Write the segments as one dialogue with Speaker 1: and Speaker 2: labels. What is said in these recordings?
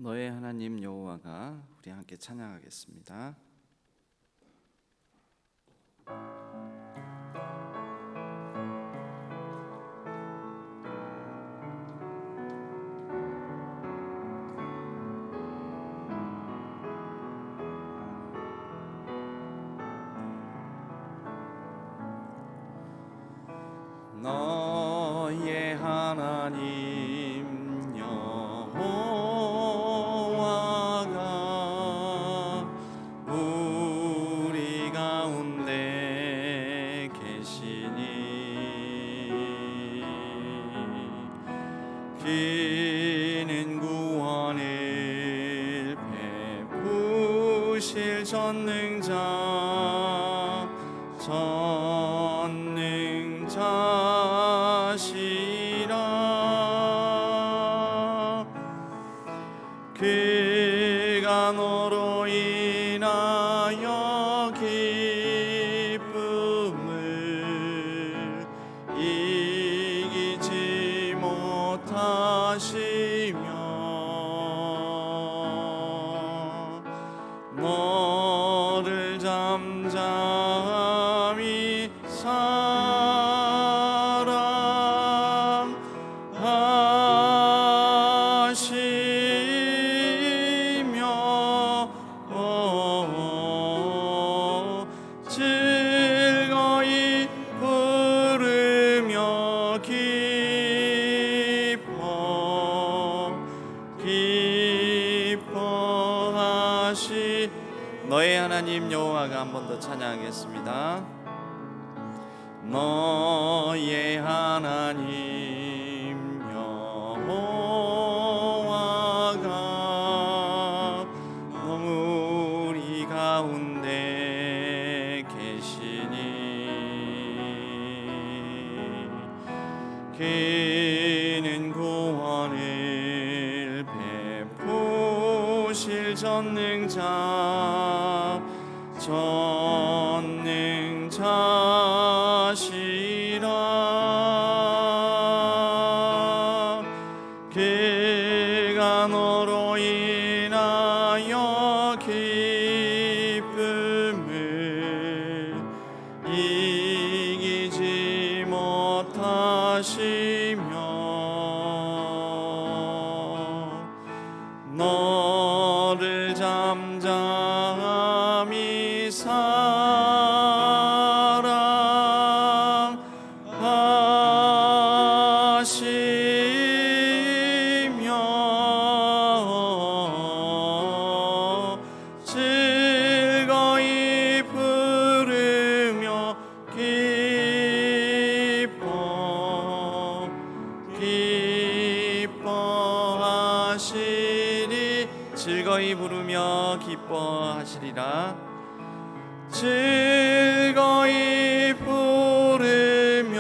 Speaker 1: 너의 하나님 여호와가 우리 함께 찬양하겠습니다. 너의 하나님 여호와가 우리 가운데 계시니 그는 구원을 베푸실 전능자시라. 그가 너로 인하여 기쁨을 이기지 못하시며 너를 잠잠히 사랑하시며 즐거이 부르며 기뻐하시. 너의 하나님 여호와가 한 번 더 찬양하겠습니다. 너의 하나님 여호와가 우리 가운데 계시니 그는 구원을 베푸실 전능자시라. 그가 너로 인하여 기쁨을 이기지 못하시며 너를 잠잠히 사랑하시며 즐거이 부르며 기뻐하시리. 즐거이 부르며 기뻐하시리라. 즐거이 부르며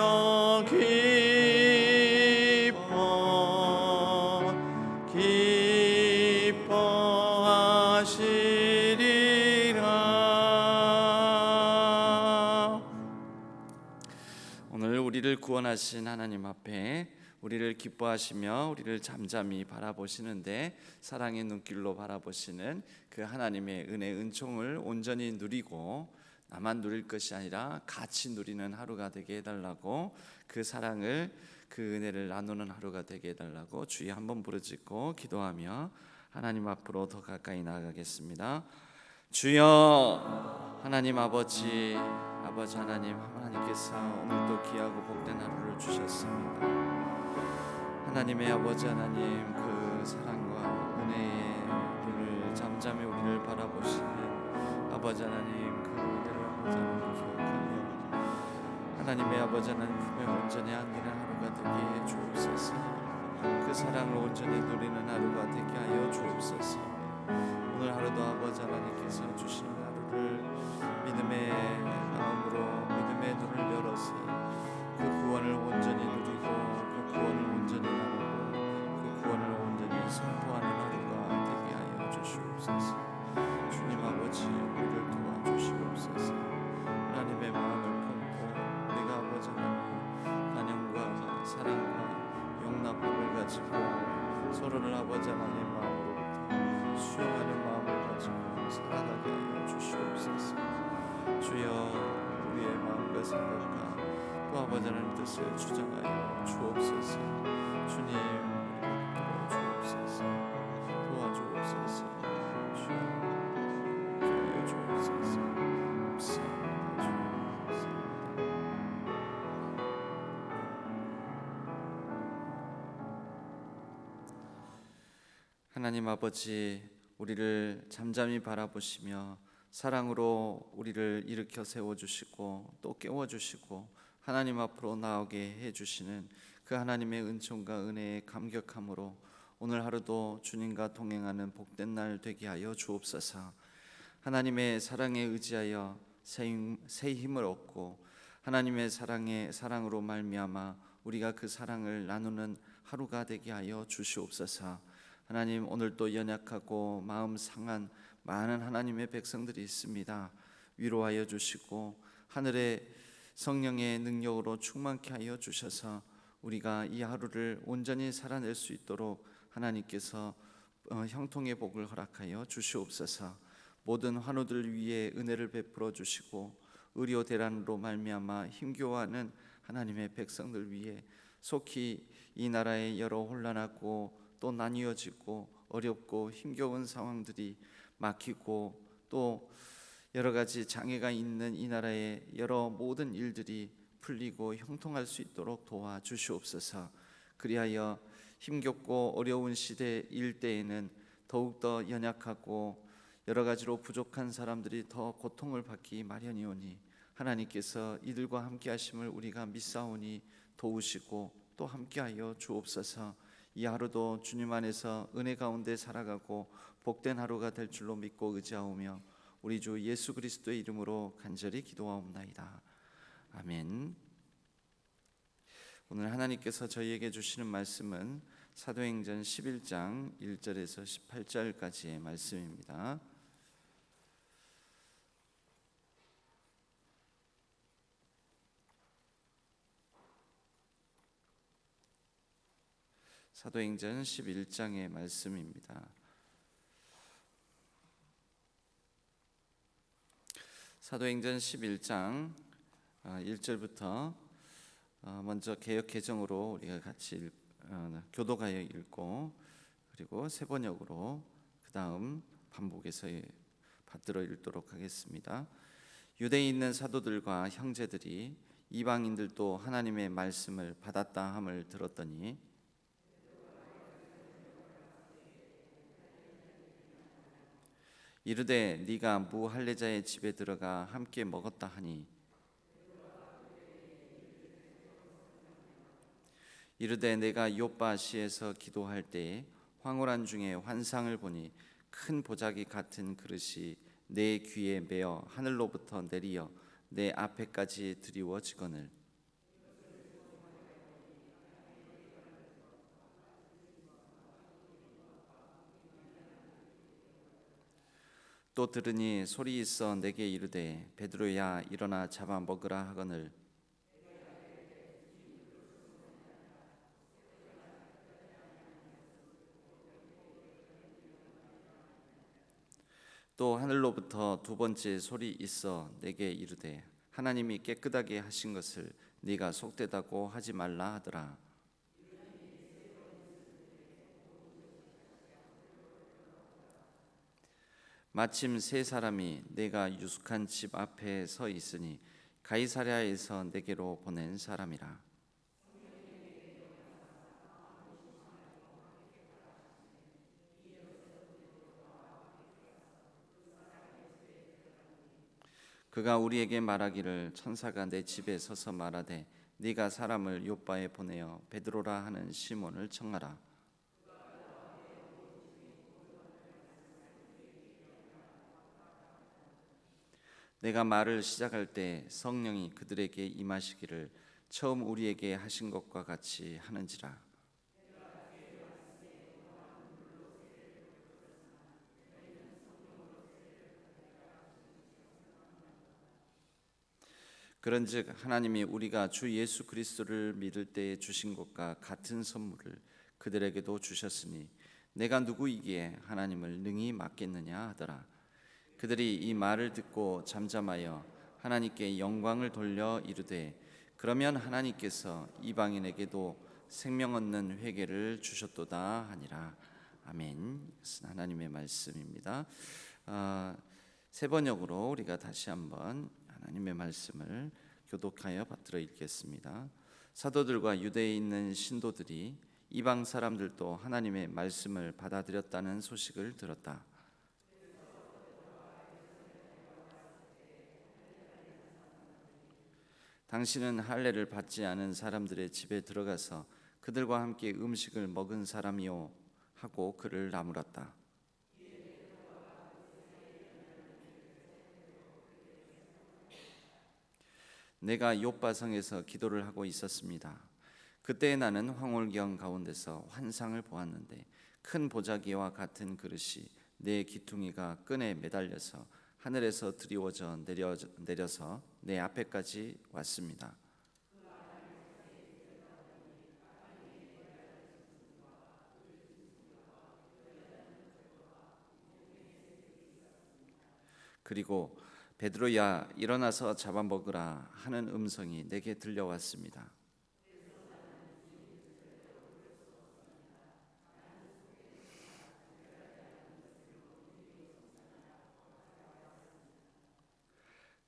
Speaker 1: 기뻐하시리라. 오늘 우리를 구원하신 하나님 앞에 우리를 기뻐하시며 우리를 잠잠히 바라보시는데 사랑의 눈길로 바라보시는 그 하나님의 은혜 은총을 온전히 누리고 나만 누릴 것이 아니라 같이 누리는 하루가 되게 해달라고, 그 사랑을 그 은혜를 나누는 하루가 되게 해달라고 주여 한번 부르짖고 기도하며 하나님 앞으로 더 가까이 나아가겠습니다. 주여 하나님 아버지 하나님, 하나님께서 오늘도 귀하고 복된 하루를 주셨습니다. 하나님의 아버지 하나님, 그 사랑과 은혜의 눈을 잠잠히 우리를 바라보시는 아버지 하나님, 그 은혜를 아버지 하나님 기억하며 하나님의 아버지 하나님 품에 온전히 안기는 하루가 되게 해 주옵소서. 그 사랑을 온전히 누리는 하루가 되게 하여 주옵소서. 오늘 하루도 아버지 하나님께서 주시는 하루를 믿음의 마음으로 믿음의 눈을 열어서 그 구원을 온전히 누리고 그 구원을 온전히 나누고 그 구원을 온전히 선포하는 하루가 되게 하여 주시옵소서. 주님 아버지, 우리를 도와주시옵소서. 하나님의 마음을 품고 우리가 아버지 하나님 단연과 사랑과 용납함을 가지고 서로를 아버지 하나님 마음으로부터 주여 우리의 마음과 생각과 또 아버지 하나님 뜻을 주장하여 주옵소서. 주님 우리를 붙들어 주옵소서. 도와주옵소서. 주여 기하여 주옵소서. 하나님 아버지, 우리를 잠잠히 바라보시며 사랑으로 우리를 일으켜 세워주시고 또 깨워주시고 하나님 앞으로 나오게 해주시는 그 하나님의 은총과 은혜에 감격함으로 오늘 하루도 주님과 동행하는 복된 날 되게 하여 주옵소서. 하나님의 사랑에 의지하여 새 힘을 얻고 하나님의 사랑으로 말미암아 우리가 그 사랑을 나누는 하루가 되게 하여 주시옵소서. 하나님, 오늘도 연약하고 마음 상한 많은 하나님의 백성들이 있습니다. 위로하여 주시고 하늘의 성령의 능력으로 충만케 하여 주셔서 우리가 이 하루를 온전히 살아낼 수 있도록 하나님께서 형통의 복을 허락하여 주시옵소서. 모든 환우들 위에 은혜를 베풀어 주시고 의료 대란으로 말미암아 힘겨워하는 하나님의 백성들 위에 속히 이 나라의 여러 혼란하고 또 나뉘어지고 어렵고 힘겨운 상황들이 막히고 또 여러 가지 장애가 있는 이 나라의 여러 모든 일들이 풀리고 형통할 수 있도록 도와주시옵소서. 그리하여 힘겹고 어려운 시대 일대에는 더욱더 연약하고 여러 가지로 부족한 사람들이 더 고통을 받기 마련이오니 하나님께서 이들과 함께 하심을 우리가 믿사오니 도우시고 또 함께하여 주옵소서. 이 하루도 주님 안에서 은혜 가운데 살아가고 복된 하루가 될 줄로 믿고 의지하오며 우리 주 예수 그리스도의 이름으로 간절히 기도하옵나이다. 아멘. 오늘 하나님께서 저희에게 주시는 말씀은 사도행전 11장 1절에서 18절까지의 말씀입니다. 사도행전 11장의 말씀입니다. 사도행전 11장 1절부터 먼저 개역 개정으로 우리가 같이 교독하여 읽고 그리고 세번역으로 그 다음 반복해서 받들어 읽도록 하겠습니다. 유대에 있는 사도들과 형제들이 이방인들도 하나님의 말씀을 받았다 함을 들었더니 이르되 네가 무할례자의 집에 들어가 함께 먹었다 하니 이르되 내가 요빠 시에서 기도할 때에 황홀한 중에 환상을 보니 큰 보자기 같은 그릇이 내 귀에 매어 하늘로부터 내리어 내 앞에까지 드리워지거늘 또 들으니 소리 있어 내게 이르되 베드로야 일어나 잡아 먹으라 하거늘 또 하늘로부터 두 번째 소리 있어 내게 이르되 하나님이 깨끗하게 하신 것을 네가 속되다고 하지 말라 하더라. 마침 세 사람이 내가 유숙한 집 앞에 서 있으니 가이사랴에서 내게로 보낸 사람이라. 그가 우리에게 말하기를 천사가 내 집에 서서 말하되 네가 사람을 요빠에 보내어 베드로라 하는 시몬을 청하라. 내가 말을 시작할 때 성령이 그들에게 임하시기를 처음 우리에게 하신 것과 같이 하는지라. 그런즉 하나님이 우리가 주 예수 그리스도를 믿을 때에 주신 것과 같은 선물을 그들에게도 주셨으니 내가 누구이기에 하나님을 능히 맡겠느냐 하더라. 그들이 이 말을 듣고 잠잠하여 하나님께 영광을 돌려 이르되 그러면 하나님께서 이방인에게도 생명 얻는 회개를 주셨도다 하니라. 아멘. 이것은 하나님의 말씀입니다. 세 번역으로 우리가 다시 한번 하나님의 말씀을 교독하여 받들어 읽겠습니다. 사도들과 유대에 있는 신도들이 이방 사람들도 하나님의 말씀을 받아들였다는 소식을 들었다. 당신은 할례를 받지 않은 사람들의 집에 들어가서 그들과 함께 음식을 먹은 사람이요 하고 그를 나무랐다. 내가 욥바성에서 기도를 하고 있었습니다. 그때 나는 황홀경 가운데서 환상을 보았는데 큰 보자기와 같은 그릇이 내 기퉁이가 끈에 매달려서 하늘에서 드리워져 내려서 내 앞에까지 왔습니다. 그리고 베드로야 일어나서 잡아먹으라 하는 음성이 내게 들려왔습니다.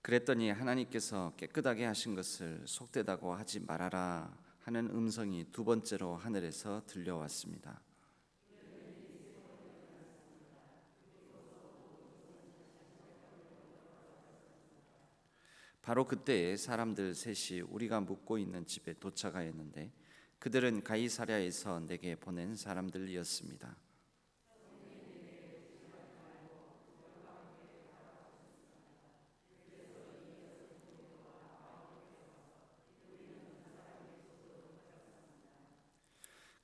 Speaker 1: 그랬더니 하나님께서 깨끗하게 하신 것을 속되다고 하지 말아라 하는 음성이 두 번째로 하늘에서 들려왔습니다. 바로 그때에 사람들 셋이 우리가 묵고 있는 집에 도착하였는데 그들은 가이사랴에서 내게 보낸 사람들이었습니다.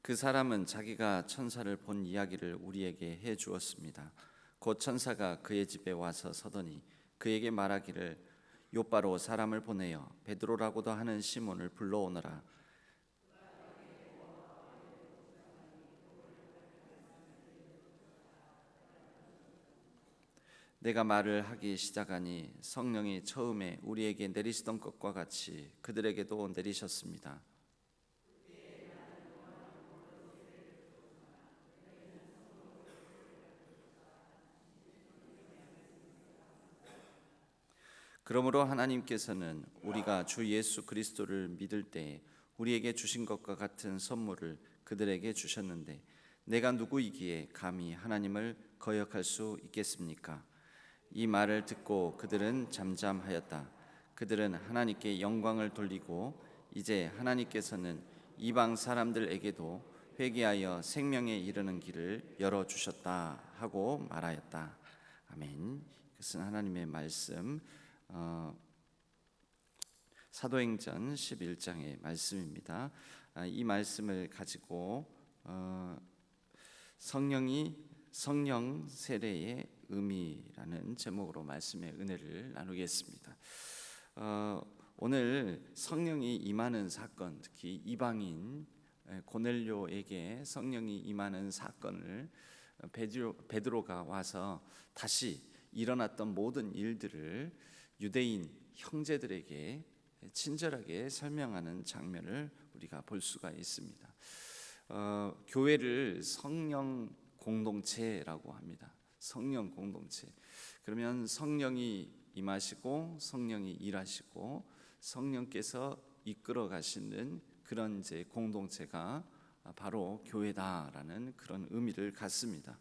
Speaker 1: 그 사람은 자기가 천사를 본 이야기를 우리에게 해 주었습니다. 곧 천사가 그의 집에 와서 서더니 그에게 말하기를 요바로 사람을 보내어 베드로라고도 하는 시몬을 불러오너라. 내가 말을 하기 시작하니 성령이 처음에 우리에게 내리시던 것과 같이 그들에게도 내리셨습니다. 그러므로 하나님께서는 우리가 주 예수 그리스도를 믿을 때에 우리에게 주신 것과 같은 선물을 그들에게 주셨는데 내가 누구이기에 감히 하나님을 거역할 수 있겠습니까? 이 말을 듣고 그들은 잠잠하였다. 그들은 하나님께 영광을 돌리고 이제 하나님께서는 이방 사람들에게도 회개하여 생명에 이르는 길을 열어주셨다 하고 말하였다. 아멘. 그것은 하나님의 말씀 사도행전 11장의 말씀입니다. 이 말씀을 가지고 성령 세례의 의미라는 제목으로 말씀의 은혜를 나누겠습니다. 오늘 성령이 임하는 사건, 특히 이방인 고넬료에게 성령이 임하는 사건을 베드로가 와서 다시 일어났던 모든 일들을 유대인 형제들에게 친절하게 설명하는 장면을 우리가 볼 수가 있습니다. 교회를 성령 공동체라고 합니다. 성령 공동체. 그러면 성령이 임하시고 성령이 일하시고 성령께서 이끌어 가시는 그런 이제 공동체가 바로 교회다라는 그런 의미를 갖습니다.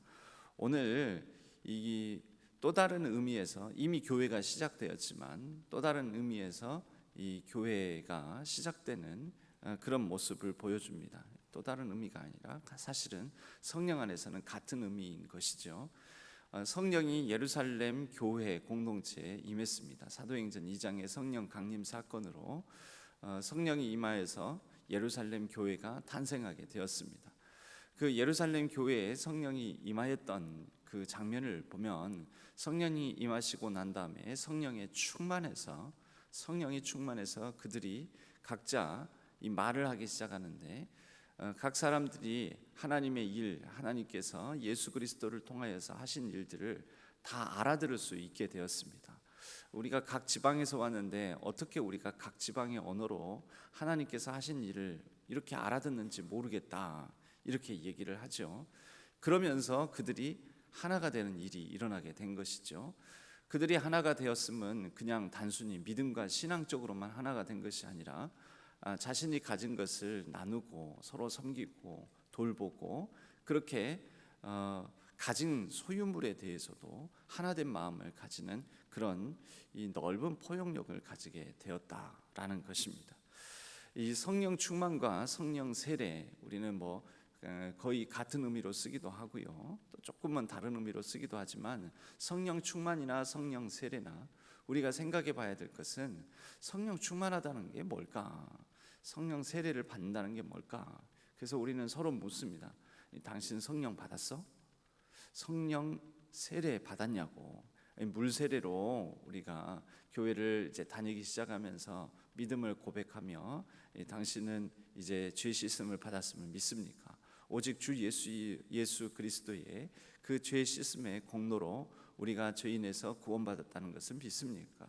Speaker 1: 오늘 이 또 다른 의미에서 이미 교회가 시작되었지만 또 다른 의미에서 이 교회가 시작되는 그런 모습을 보여줍니다. 또 다른 의미가 아니라 사실은 성령 안에서는 같은 의미인 것이죠. 성령이 예루살렘 교회 공동체에 임했습니다. 사도행전 2장의 성령 강림 사건으로 성령이 임하여서 예루살렘 교회가 탄생하게 되었습니다. 그 예루살렘 교회에 성령이 임하였던 그 장면을 보면 성령이 임하시고 난 다음에 성령이 충만해서 그들이 각자 이 말을 하기 시작하는데 각 사람들이 하나님의 일, 하나님께서 예수 그리스도를 통하여서 하신 일들을 다 알아들을 수 있게 되었습니다. 우리가 각 지방에서 왔는데 어떻게 우리가 각 지방의 언어로 하나님께서 하신 일을 이렇게 알아듣는지 모르겠다, 이렇게 얘기를 하죠. 그러면서 그들이 하나가 되는 일이 일어나게 된 것이죠. 그들이 하나가 되었음은 그냥 단순히 믿음과 신앙적으로만 하나가 된 것이 아니라 자신이 가진 것을 나누고 서로 섬기고 돌보고 그렇게 가진 소유물에 대해서도 하나된 마음을 가지는 그런 이 넓은 포용력을 가지게 되었다라는 것입니다. 이 성령 충만과 성령 세례, 우리는 거의 같은 의미로 쓰기도 하고요, 또 조금은 다른 의미로 쓰기도 하지만 성령 충만이나 성령 세례나 우리가 생각해 봐야 될 것은 성령 충만하다는 게 뭘까? 성령 세례를 받는다는 게 뭘까? 그래서 우리는 서로 묻습니다. 당신 성령 받았어? 성령 세례 받았냐고. 물 세례로 우리가 교회를 이제 다니기 시작하면서 믿음을 고백하며 당신은 이제 죄 씻음을 받았음을 믿습니까? 오직 주 예수 그리스도의 그 죄 씻음의 공로로 우리가 죄인에서 구원받았다는 것을 믿습니까?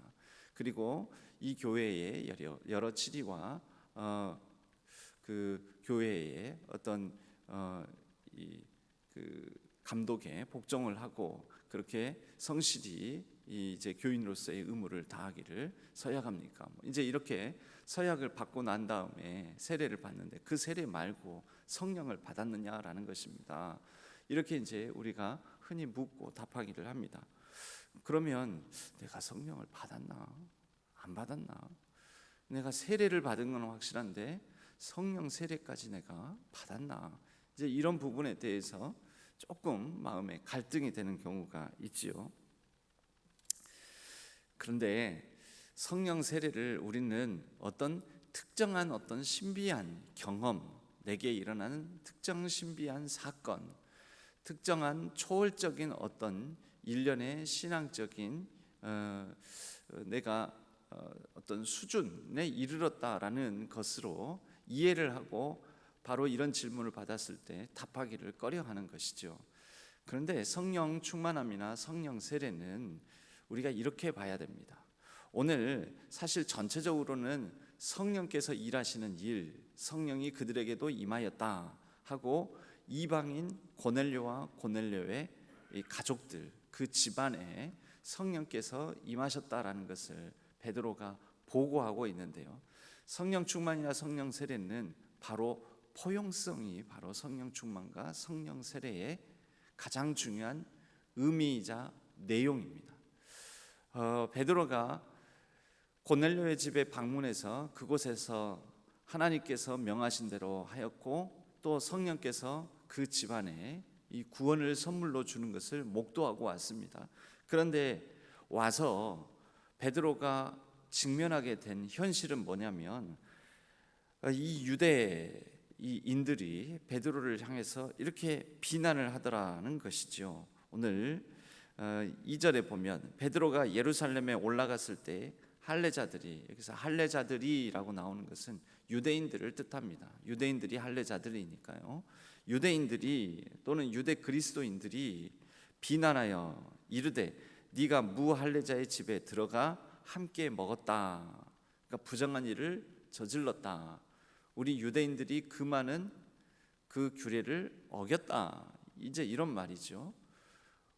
Speaker 1: 그리고 이 교회의 여러 치리와 그 교회의 어떤 그 감독에 복종을 하고 그렇게 성실히 이제 교인으로서의 의무를 다하기를 서약합니까? 이제 이렇게 서약을 받고 난 다음에 세례를 받는데 그 세례 말고 성령을 받았느냐라는 것입니다. 이렇게 이제 우리가 흔히 묻고 답하기를 합니다. 그러면 내가 성령을 받았나? 안 받았나? 내가 세례를 받은 건 확실한데 성령 세례까지 내가 받았나? 이제 이런 부분에 대해서 조금 마음에 갈등이 되는 경우가 있지요. 그런데 성령 세례를 우리는 어떤 특정한 어떤 신비한 경험, 내게 일어나는 특정 신비한 사건, 특정한 초월적인 어떤 일련의 신앙적인 내가 어떤 수준에 이르렀다라는 것으로 이해를 하고 바로 이런 질문을 받았을 때 답하기를 꺼려하는 것이죠. 그런데 성령 충만함이나 성령 세례는 우리가 이렇게 봐야 됩니다. 오늘 사실 전체적으로는 성령께서 일하시는 일, 성령이 그들에게도 임하였다 하고 이방인 고넬료와 고넬료의 가족들, 그 집안에 성령께서 임하셨다라는 것을 베드로가 보고하고 있는데요. 성령 충만이나 성령 세례는 바로 포용성이 바로 성령 충만과 성령 세례의 가장 중요한 의미이자 내용입니다. 베드로가 고넬료의 집에 방문해서 그곳에서 하나님께서 명하신 대로 하였고 또 성령께서 그 집안에 이 구원을 선물로 주는 것을 목도하고 왔습니다. 그런데 와서 베드로가 직면하게 된 현실은 뭐냐면 이 유대인들이 베드로를 향해서 이렇게 비난을 하더라는 것이죠. 오늘 2절에 보면 베드로가 예루살렘에 올라갔을 때 할례자들이, 여기서 할례자들이라고 나오는 것은 유대인들을 뜻합니다. 유대인들이 할례자들이니까요. 유대인들이 또는 유대 그리스도인들이 비난하여 이르되 네가 무할례자의 집에 들어가 함께 먹었다. 그러니까 부정한 일을 저질렀다. 우리 유대인들이 그 많은 그 규례를 어겼다. 이제 이런 말이죠.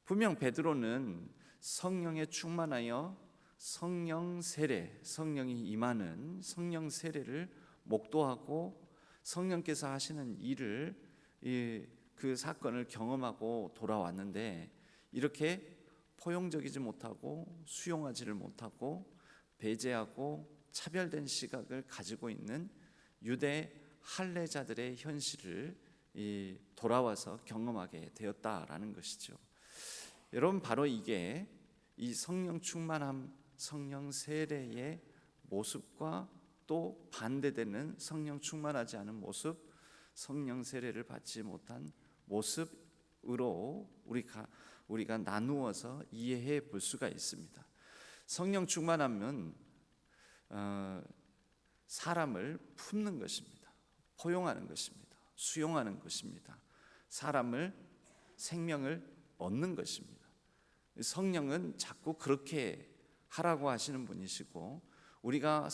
Speaker 1: 분명 베드로는 성령에 충만하여 성령 세례, 성령이 임하는 성령 세례를 목도하고 성령께서 하시는 일을 그 사건을 경험하고 돌아왔는데 이렇게 포용적이지 못하고 수용하지를 못하고 배제하고 차별된 시각을 가지고 있는 유대 할례자들의 현실을 돌아와서 경험하게 되었다라는 것이죠. 여러분, 바로 이게 이 성령 충만함, 성령 세례의 모습과 또 반대되는 성령 충만하지 않은 모습, 성령 세례를 받지 못한 모습으로 우리가 나누어서 이해해 볼 수가 있습니다. 성령 충만하면 사람을 품는 것입니다. 포용하는 것입니다. 수용하는 것입니다. 사람을 생명을 얻는 것입니다. 성령은 자꾸 그렇게 하라고 하시는 분이시고, 우리가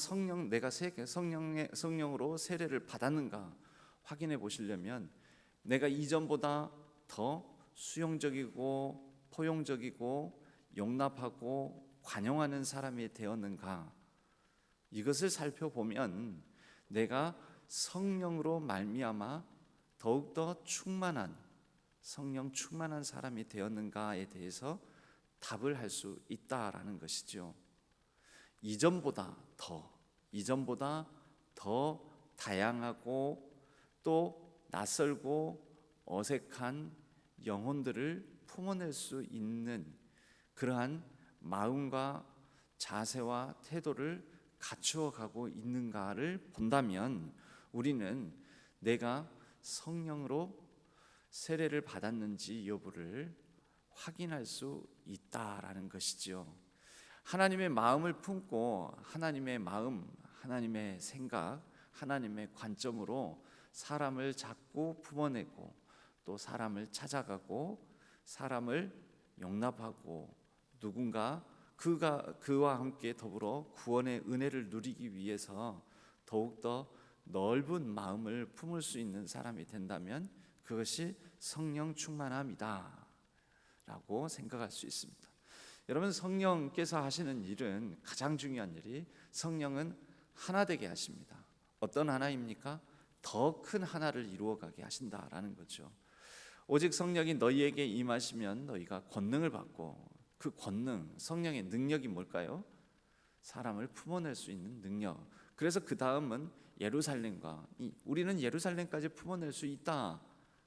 Speaker 1: 내가 성령으로 세례를 받았는가 확인해 보시려면 내가 이전보다 더 수용적이고 포용적이고 용납하고 관용하는 사람이 되었는가, 이것을 살펴보면 내가 성령으로 말미암아 더욱더 성령 충만한 사람이 되었는가에 대해서 답을 할 수 있다라는 것이죠. 이전보다 더 다양하고 또 낯설고 어색한 영혼들을 품어낼 수 있는 그러한 마음과 자세와 태도를 갖추어 가고 있는가를 본다면 우리는 내가 성령으로 세례를 받았는지 여부를 확인할 수 있다라는 것이지요. 하나님의 마음을 품고 하나님의 마음, 하나님의 생각, 하나님의 관점으로 사람을 자꾸 품어내고 또 사람을 찾아가고 사람을 용납하고 누군가 그와 함께 더불어 구원의 은혜를 누리기 위해서 더욱더 넓은 마음을 품을 수 있는 사람이 된다면 그것이 성령 충만함이다 라고 생각할 수 있습니다. 여러분, 성령께서 하시는 일은, 가장 중요한 일이, 성령은 하나 되게 하십니다. 어떤 하나입니까? 더 큰 하나를 이루어가게 하신다라는 거죠. 오직 성령이 너희에게 임하시면 너희가 권능을 받고, 그 권능, 성령의 능력이 뭘까요? 사람을 품어낼 수 있는 능력. 그래서 그 다음은 예루살렘과, 우리는 예루살렘까지 품어낼 수 있다.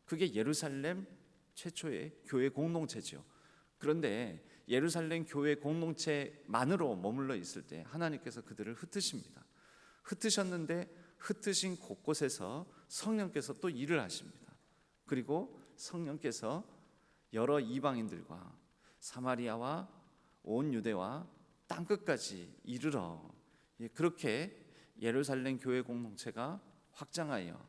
Speaker 1: 그게 예루살렘 최초의 교회 공동체죠. 그런데 예루살렘 교회 공동체만으로 머물러 있을 때 하나님께서 그들을 흩으십니다. 흩으셨는데 흩으신 곳곳에서 성령께서 또 일을 하십니다. 그리고 성령께서 여러 이방인들과 사마리아와 온 유대와 땅끝까지 이르러, 그렇게 예루살렘 교회 공동체가 확장하여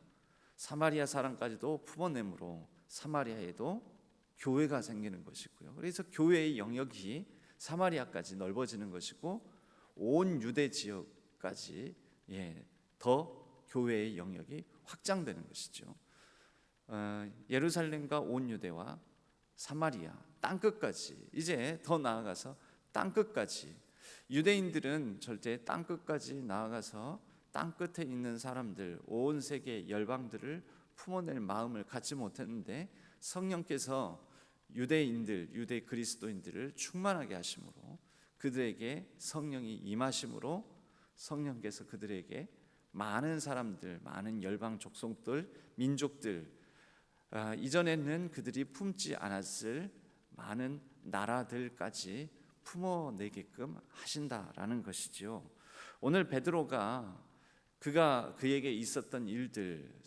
Speaker 1: 사마리아 사람까지도 품어내므로 사마리아에도 교회가 생기는 것이고요. 그래서 교회의 영역이 사마리아까지 넓어지는 것이고 온 유대 지역까지 더 교회의 영역이 확장되는 것이죠. 예루살렘과 온 유대와 사마리아 땅끝까지, 이제 더 나아가서 땅끝까지. 유대인들은 절대 땅끝까지 나아가서 땅끝에 있는 사람들, 온 세계 열방들을 품어낼 마음을 갖지 못했는데 성령께서 유대 그리스도인들을 충만하게 하심으로, 그들에게 성령이 임하심으로 성령께서 그들에게 많은 사람들, 많은 열방 족속들, 민족들, 이전에는 그들이 품지 않았을 많은 나라들까지 품어내게끔 하신다라는 것이지요. 오늘 베드로가 그에게 있었던 일들,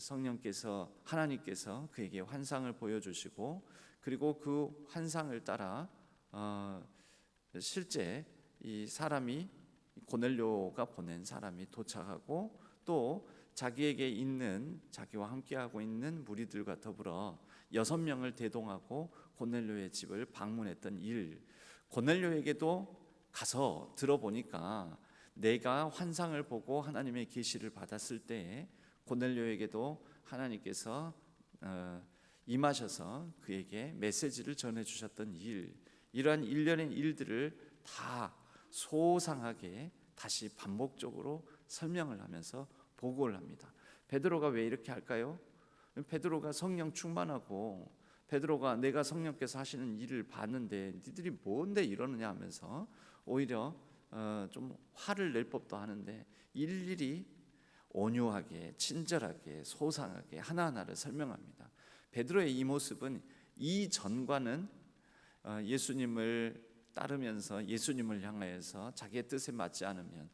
Speaker 1: 하나님께서 그에게 환상을 보여주시고, 그리고 그 환상을 따라 실제 이 사람이, 고넬료가 보낸 사람이 도착하고 또 자기와 함께하고 있는 무리들과 더불어 6명을 대동하고 고넬료의 집을 방문했던 일, 고넬료에게도 가서 들어보니까 내가 환상을 보고 하나님의 계시를 받았을 때 고넬료에게도 하나님께서 임하셔서 그에게 메시지를 전해주셨던 일, 이러한 일련의 일들을 다 소상하게 다시 반복적으로 설명을 하면서 보고를 합니다. 베드로가 왜 이렇게 할까요? 베드로가 성령 충만하고, 베드로가 내가 성령께서 하시는 일을 봤는데 니들이 뭔데 이러느냐 하면서 오히려 좀 화를 낼 법도 하는데 일일이 온유하게, 친절하게, 소상하게 하나하나를 설명합니다. 베드로의 이 모습은 이전과는 예수님을 따르면서 예수님을 향하여서 자기의 뜻에 맞지 않으면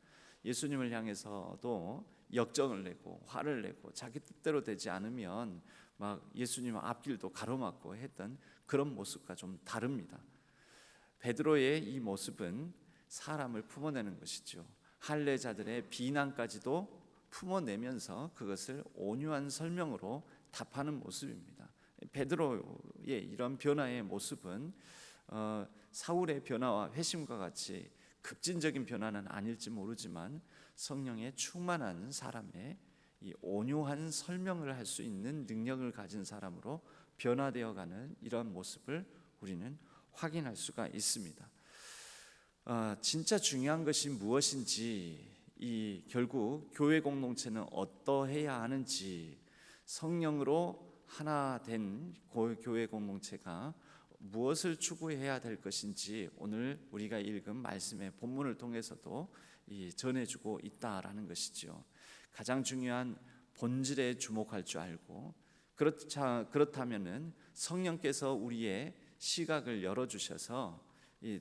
Speaker 1: 예수님을 향해서도 역정을 내고 화를 내고 자기 뜻대로 되지 않으면 막 예수님 앞길도 가로막고 했던 그런 모습과 좀 다릅니다. 베드로의 이 모습은 사람을 품어내는 것이죠. 할례자들의 비난까지도 품어내면서 그것을 온유한 설명으로 답하는 모습입니다. 베드로의 이런 변화의 모습은 사울의 변화와 회심과 같이 급진적인 변화는 아닐지 모르지만 성령의 충만한 사람의 이 온유한 설명을 할 수 있는 능력을 가진 사람으로 변화되어가는 이런 모습을 우리는 확인할 수가 있습니다. 진짜 중요한 것이 무엇인지, 결국 교회 공동체는 어떠해야 하는지, 성령으로 하나 된 교회 공동체가 무엇을 추구해야 될 것인지 오늘 우리가 읽은 말씀의 본문을 통해서도 전해주고 있다라는 것이죠. 가장 중요한 본질에 주목할 줄 알고, 그렇다면은 성령께서 우리의 시각을 열어주셔서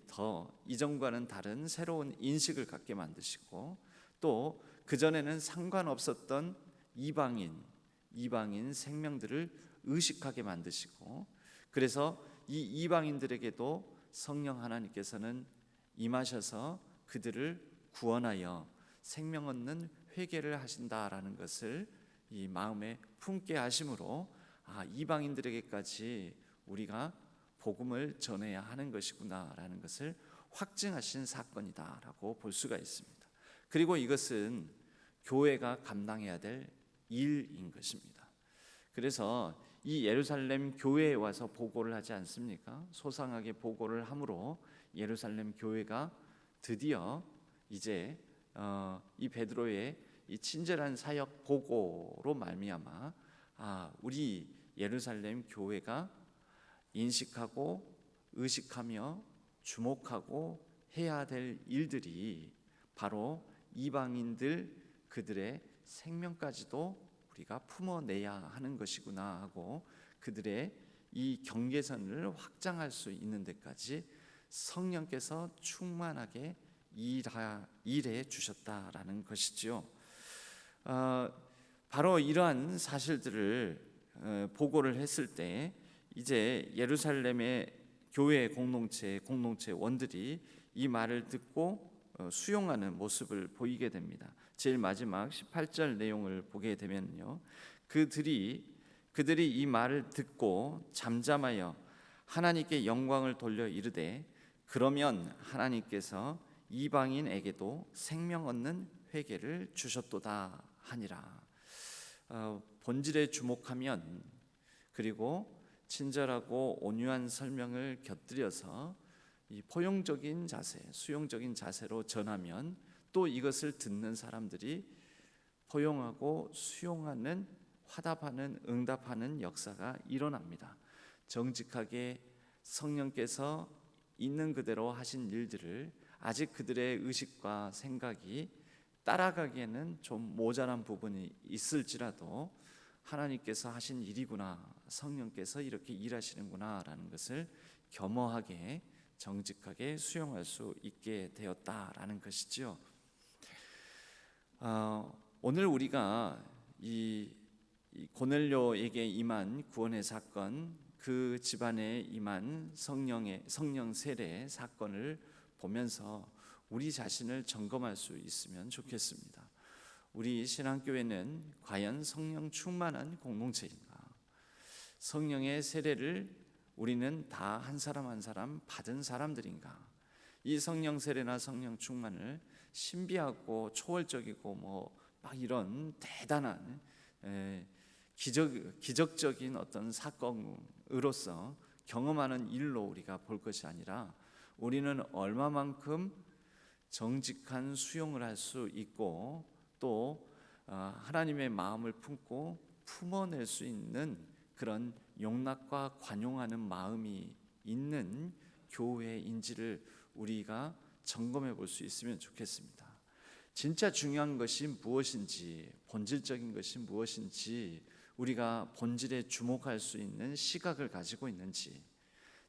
Speaker 1: 더 이전과는 다른 새로운 인식을 갖게 만드시고, 또 그전에는 상관없었던 이방인 생명들을 의식하게 만드시고, 그래서 이 이방인들에게도 성령 하나님께서는 임하셔서 그들을 구원하여 생명 얻는 회개를 하신다라는 것을 이 마음에 품게 하심으로 이방인들에게까지 우리가 복음을 전해야 하는 것이구나라는 것을 확증하신 사건이다라고 볼 수가 있습니다. 그리고 이것은 교회가 감당해야 될 일인 것입니다. 그래서 이 예루살렘 교회에 와서 보고를 하지 않습니까? 소상하게 보고를 함으로 예루살렘 교회가 드디어 이제 이 베드로의 이 친절한 사역 보고로 말미암아 우리 예루살렘 교회가 인식하고 의식하며 주목하고 해야 될 일들이 바로 이방인들 그들의 생명까지도 우리가 품어내야 하는 것이구나 하고, 그들의 이 경계선을 확장할 수 있는 데까지 성령께서 충만하게 일해 주셨다라는 것이죠. 바로 이러한 사실들을 보고를 했을 때 이제 예루살렘의 교회 공동체 원들이 이 말을 듣고 수용하는 모습을 보이게 됩니다. 제일 마지막 18절 내용을 보게 되면요, 그들이 이 말을 듣고 잠잠하여 하나님께 영광을 돌려 이르되, 그러면 하나님께서 이방인에게도 생명 얻는 회개를 주셨도다 하니라. 본질에 주목하면, 그리고 친절하고 온유한 설명을 곁들여서 이 포용적인 자세, 수용적인 자세로 전하면 또 이것을 듣는 사람들이 포용하고 수용하는, 화답하는, 응답하는 역사가 일어납니다. 정직하게 성령께서 있는 그대로 하신 일들을 아직 그들의 의식과 생각이 따라가기에는 좀 모자란 부분이 있을지라도 하나님께서 하신 일이구나, 성령께서 이렇게 일하시는구나 라는 것을 겸허하게 정직하게 수용할 수 있게 되었다라는 것이죠. 오늘 우리가 이 고넬료에게 임한 구원의 사건, 그 집안에 임한 성령 세례 사건을 보면서 우리 자신을 점검할 수 있으면 좋겠습니다. 우리 신앙교회는 과연 성령 충만한 공동체인가? 성령의 세례를 우리는 다 한 사람 한 사람 받은 사람들인가? 이 성령 세례나 성령 충만을 신비하고 초월적이고 막 이런 대단한 기적적인 어떤 사건으로서 경험하는 일로 우리가 볼 것이 아니라, 우리는 얼마만큼 정직한 수용을 할 수 있고 또 하나님의 마음을 품고 품어낼 수 있는 그런 용납과 관용하는 마음이 있는 교회인지를 우리가 점검해 볼 수 있으면 좋겠습니다. 진짜 중요한 것이 무엇인지, 본질적인 것이 무엇인지, 우리가 본질에 주목할 수 있는 시각을 가지고 있는지,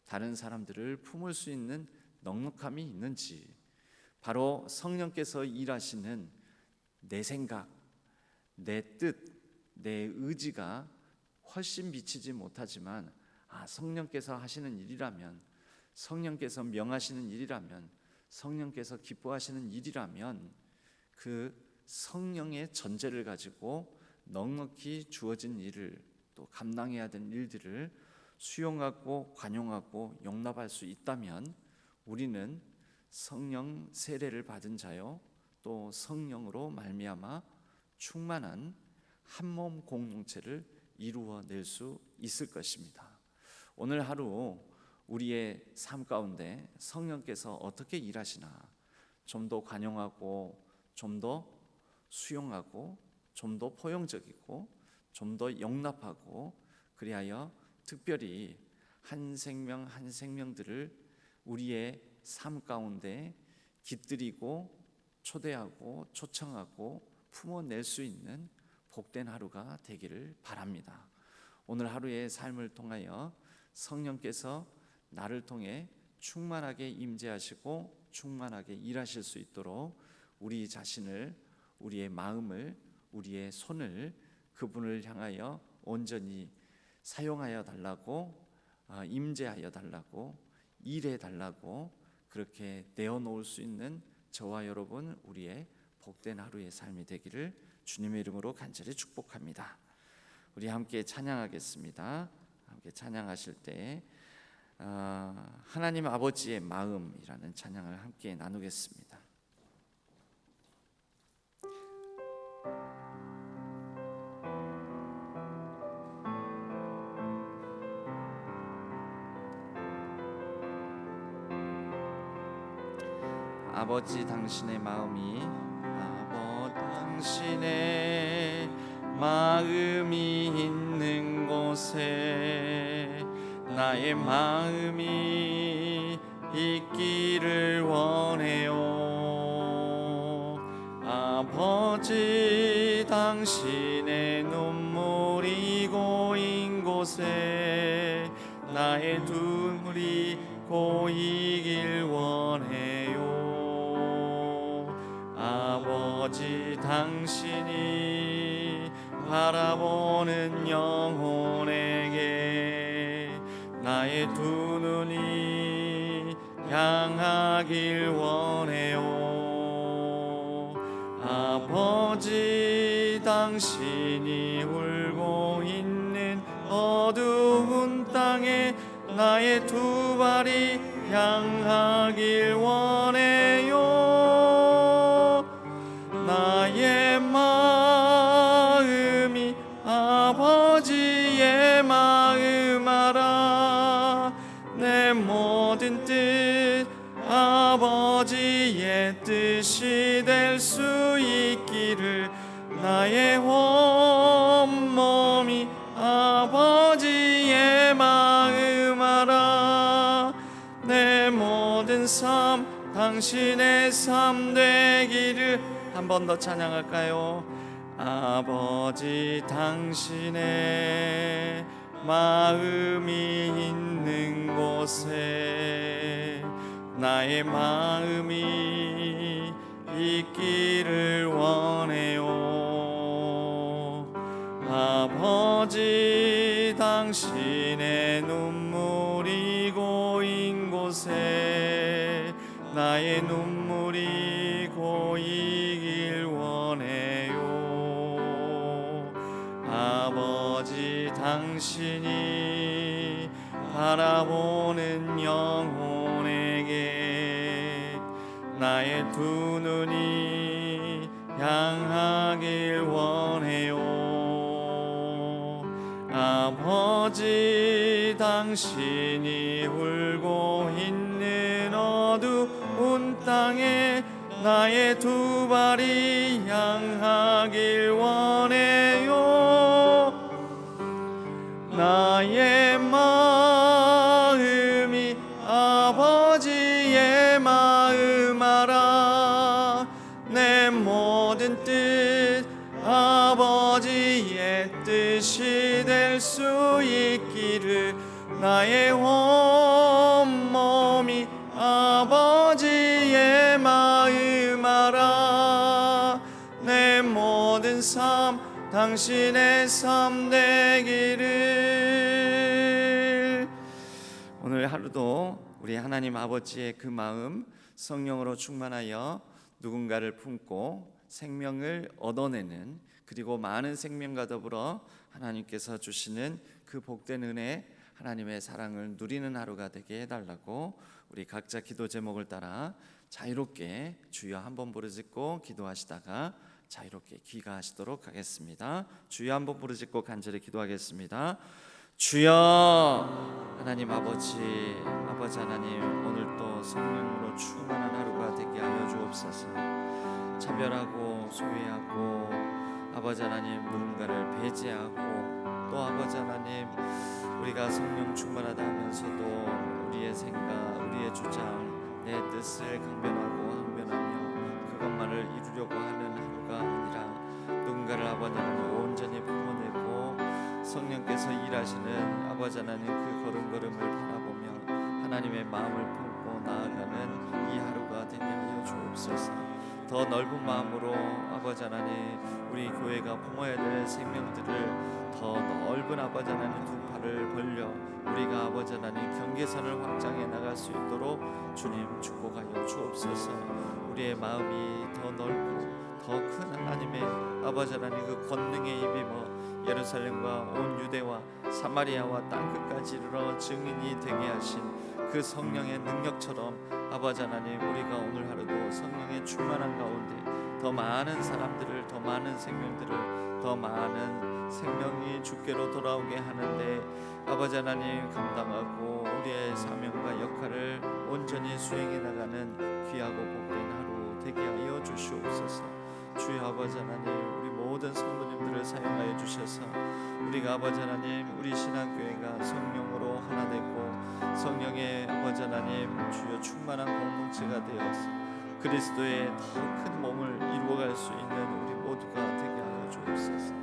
Speaker 1: 다른 사람들을 품을 수 있는 넉넉함이 있는지, 바로 성령께서 일하시는 내 생각, 내 뜻, 내 의지가 훨씬 미치지 못하지만 성령께서 하시는 일이라면, 성령께서 명하시는 일이라면, 성령께서 기뻐하시는 일이라면 그 성령의 전제를 가지고 넉넉히 주어진 일을, 또 감당해야 되는 일들을 수용하고 관용하고 용납할 수 있다면 우리는 성령 세례를 받은 자요, 또 성령으로 말미암아 충만한 한몸 공동체를 이루어낼 수 있을 것입니다. 오늘 하루 우리의 삶 가운데 성령께서 어떻게 일하시나, 좀 더 관용하고, 좀 더 수용하고, 좀 더 포용적이고, 좀 더 용납하고, 그리하여 특별히 한 생명 한 생명들을 우리의 삶 가운데 깃들이고 초대하고 초청하고 품어낼 수 있는 복된 하루가 되기를 바랍니다. 오늘 하루의 삶을 통하여 성령께서 나를 통해 충만하게 임재하시고 충만하게 일하실 수 있도록 우리 자신을, 우리의 마음을, 우리의 손을 그분을 향하여 온전히 사용하여 달라고, 임재하여 달라고, 일해 달라고 그렇게 내어놓을 수 있는 저와 여러분, 우리의 복된 하루의 삶이 되기를 주님의 이름으로 간절히 축복합니다. 우리 함께 찬양하겠습니다. 함께 찬양하실 때 하나님 아버지의 마음이라는 찬양을 함께 나누겠습니다. 아버지 당신의 마음이, 당신의 마음이 있는 곳에 나의 마음이 있기를 원해요. 아버지 당신의 눈물이 고인 곳에 나의 눈물이 고이길 원해요. 아버지 당신이 바라보는 영혼에게 나의 두 눈이 향하길 원해요. 아버지 당신이 울고 있는 어두운 땅에 나의 두 발이 향하길 원해요. 나의 마음이 아버지의 마음 알아. 내 모든 뜻 아버지의 뜻이 될 수 있기를 나의 온몸이 아버지의 마음 알아. 내 모든 삶 당신의 삶 되기를. 한 번 더 찬양할까요? 아버지 당신의 마음이 있는 곳에 나의 마음이 있기를 원해요. 아버지 당신의 눈물이 고인 곳에 나의 눈물이 고이길 원해요. 아버지 당신이 바라보는 영혼에게 나의 두 눈이 향하길 원해요. 아버지 당신이 울고 있는 어두운 땅에 나의 두 발이 향하길 원해요. 나의 마음이 아버지의 마음 알아. 내 모든 뜻 아버지의 뜻이 될 수 있기를 나의 온몸이 아버지의 마음 알아. 내 모든 삶 당신의 삶 되기를. 오늘 하루도 우리 하나님 아버지의 그 마음, 성령으로 충만하여 누군가를 품고 생명을 얻어내는, 그리고 많은 생명과 더불어 하나님께서 주시는 그 복된 은혜, 하나님의 사랑을 누리는 하루가 되게 해달라고 우리 각자 기도 제목을 따라 자유롭게 주여 한번 부르짖고 기도하시다가 자유롭게 귀가하시도록 하겠습니다. 주여 한번 부르짖고 간절히 기도하겠습니다. 주여 하나님 아버지 하나님, 오늘도 성령으로 충만한 하루가 되게 하여 주옵소서. 차별하고 소외하고 아버지 하나님 누군가를 배제하고 또 아버지 하나님 우리가 성령 충만하다 하면서도 우리의 생각, 우리의 주장, 내 뜻을 강변하고 항변하며 그것만을 이루려고 하는 하루가 아니라 누군가를 아버지 하나님 온전히 품어내고 성령께서 일하시는 아버지 하나님 그 걸음걸음을 바라보며 하나님의 마음을 품고 나아가는 이 하루가 되게 하여 주옵소서. 더 넓은 마음으로 아버지 하나님 우리 교회가 품어야 될 생명들을 더 넓은 아버지 하나님 두 팔을 벌려 우리가 아버지 하나님 경계선을 확장해 나갈 수 있도록 주님 축복하여 주옵소서. 우리의 마음이 더 넓고 더 큰 하나님의 아버지 하나님 그 권능에 입입어 예루살렘과 온 유대와 사마리아와 땅끝까지 이르러 증인이 되게 하신 그 성령의 능력처럼 아버지 하나님 우리가 오늘 하루도 성령의 충만한 가운데 더 많은 사람들을, 더 많은 생명들을, 더 많은 생명이 주께로 돌아오게 하는데 아버지 하나님 감당하고 우리의 사명과 역할을 온전히 수행해 나가는 귀하고 복된 하루 되게 하여 주시옵소서. 주여 아버지 하나님 우리 모든 성도님들을 사용하여 주셔서 우리가 아버지 하나님 우리 신앙교회가 성령으로 하나 되고 성령의 아버지 하나님 주여 충만한 공동체가 되어서 그리스도의 더 큰 몸을 이루어갈 수 있는 우리 모두가 되게 하여 주옵소서.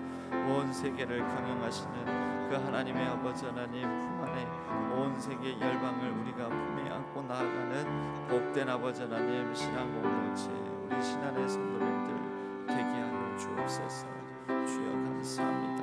Speaker 1: 온 세계를 경영하시는 그 하나님의 아버지 하나님 품 안에 온 세계 열방을 우리가 품에 안고 나아가는 복된 아버지 하나님 신앙 공동체 우리 신앙의 성도님들 되게 하여 주옵소서. 주여 감사합니다.